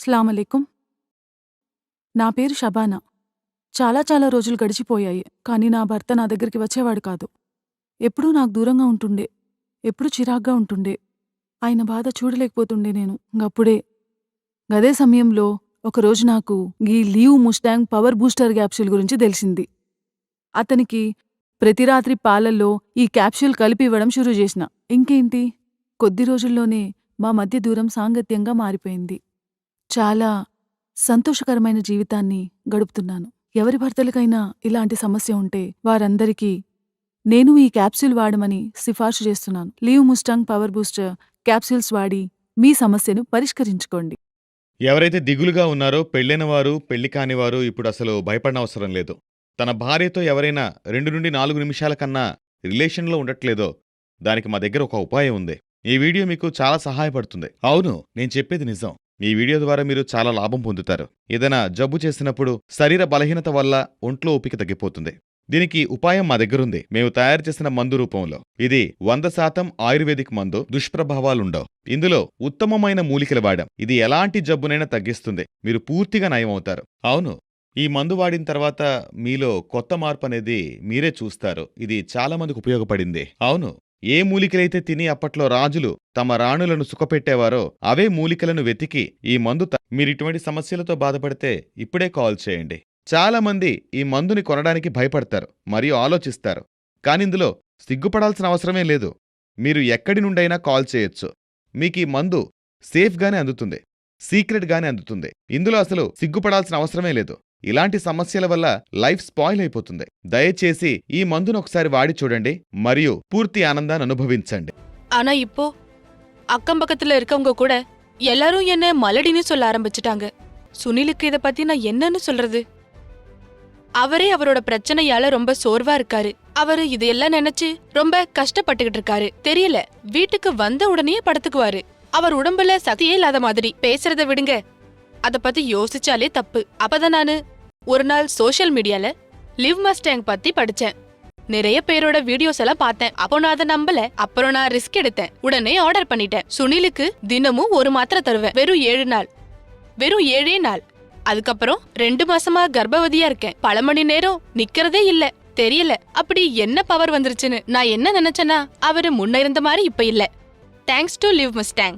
స్లామలేకుం. నా పేరు షబానా. చాలా రోజులు గడిచిపోయాయి. కానీ నా భర్త నా దగ్గరికి వచ్చేవాడు కాదు. ఎప్పుడూ నాకు దూరంగా ఉంటుండే. ఎప్పుడూ చిరాగ్గా ఉంటుండే. ఆయన బాధ చూడలేకపోతుండే నేను. గదే సమయంలో ఒకరోజు నాకు గీ లీవ్ ముస్టాంగ్ పవర్ బూస్టర్ క్యాప్సూల్ గురించి తెలిసింది. అతనికి ప్రతి రాత్రి పాలల్లో ఈ క్యాప్సూల్ కలిపి ఇవ్వడం షురూ చేసిన. ఇంకేంటి, కొద్ది రోజుల్లోనే మా మధ్య దూరం సాంగత్యంగా మారిపోయింది. చాలా సంతోషకరమైన జీవితాన్ని గడుపుతున్నాను. ఎవరి భర్తలకైనా ఇలాంటి సమస్య ఉంటే వారందరికీ నేను ఈ క్యాప్సూల్ వాడమని సిఫార్సు చేస్తున్నాను. Leave Mustang power booster capsules వాడి మీ సమస్యను పరిష్కరించుకోండి. ఎవరైతే దిగులుగా ఉన్నారో పెళ్ళైన వారు, పెళ్లి కానివారు ఇప్పుడు అసలు భయపడనవసరం లేదు. తన భార్యతో ఎవరైనా 2 నుండి 4 నిమిషాల కన్నా రిలేషన్లో ఉండట్లేదో దానికి మా దగ్గర ఒక ఉపాయం ఉంది. ఈ వీడియో మీకు చాలా సహాయపడుతుంది. అవును, నేను చెప్పేది నిజం. ఈ వీడియో ద్వారా మీరు చాలా లాభం పొందుతారు. ఏదైనా జబ్బు చేసినప్పుడు శరీర బలహీనత వల్ల ఒంట్లో ఓపిక తగ్గిపోతుంది. దీనికి ఉపాయం మా దగ్గరుంది. మేము తయారు చేసిన మందు రూపంలో. ఇది 100% ఆయుర్వేదిక్ మందు. దుష్ప్రభావాలుండవు. ఇందులో ఉత్తమమైన మూలికలు వాడాం. ఇది ఎలాంటి జబ్బునైనా తగ్గిస్తుంది. మీరు పూర్తిగా నయమవుతారు. అవును, ఈ మందు వాడిన తర్వాత మీలో కొత్త మార్పు అనేది మీరే చూస్తారు. ఇది చాలా మందికి ఉపయోగపడింది. అవును, ఏ మూలికలైతే తిని అప్పట్లో రాజులు తమ రాణులను సుఖపెట్టేవారో అవే మూలికలను వెతికి ఈ మందు మీరిటువంటి సమస్యలతో బాధపడితే ఇప్పుడే కాల్ చేయండి. చాలా మంది ఈ మందుని కొనడానికి భయపడతారు మరియు ఆలోచిస్తారు. కానిందులో సిగ్గుపడాల్సిన అవసరమే లేదు. మీరు ఎక్కడి నుండైనా కాల్ చేయొచ్చు. మీకీ మందు సేఫ్గానే అందుతుంది, సీక్రెట్గానే అందుతుంది. ఇందులో అసలు సిగ్గుపడాల్సిన అవసరమే లేదు. ఇలాంటి సమస్యల వల్ల లైఫ్ స్పాయిల్ అయిపోతుంది. దయచేసి ఈ మందును ఒకసారి వాడి చూడండి మరియు పూర్తి ఆనందాన్ని అనుభవించండి. ஆனா இப்போ அக்கம் பக்கத்துல இருக்கவங்க கூட எல்லாரும் என்ன மலடின்னு சொல்ல ஆரம்பிச்சிட்டாங்க. சுனிலுக்கு இத பத்தி நான் என்னன்னு சொல்றது? அவரே அவரோட பிரச்சனையால ரொம்ப சோர்வா இருக்காரு. அவரு இதையெல்லாம் நினைச்சு ரொம்ப கஷ்டப்பட்டுகிட்டு இருக்காரு. தெரியல, வீட்டுக்கு வந்த உடனே படுத்துக்குவாரு. அவர் உடம்புல சக்தியே இல்லாத மாதிரி. பேசுறத விடுங்க, அத பத்தி யோசிச்சாலே தப்பு. அப்பதான் நானு ஒரு நாள் சோஷியல் மீடியால லிவ் மஸ்டாங் பத்தி படிச்சேன். நிறைய பேரோட வீடியோஸ் எல்லாம் பார்த்தேன். அப்போ நான் அதை நம்பல. அப்புறம் நான் ரிஸ்க் எடுத்தேன். உடனே ஆர்டர் பண்ணிட்டேன். சுனிலுக்கு தினமும் ஒரு மாத்திரை தருவேன். வெறும் 7 நாள். வெறும் 7 நாள். அதுக்கப்புறம் 2 மாசமா கர்ப்பவதியா இருக்கேன். பல மணி நேரம் நிக்கிறதே இல்ல. தெரியல அப்படி என்ன பவர் வந்துருச்சுன்னு. நான் என்ன நினைச்சேன்னா அவரு முன்ன இருந்த மாதிரி இப்ப இல்ல. Thanks to live Mustang.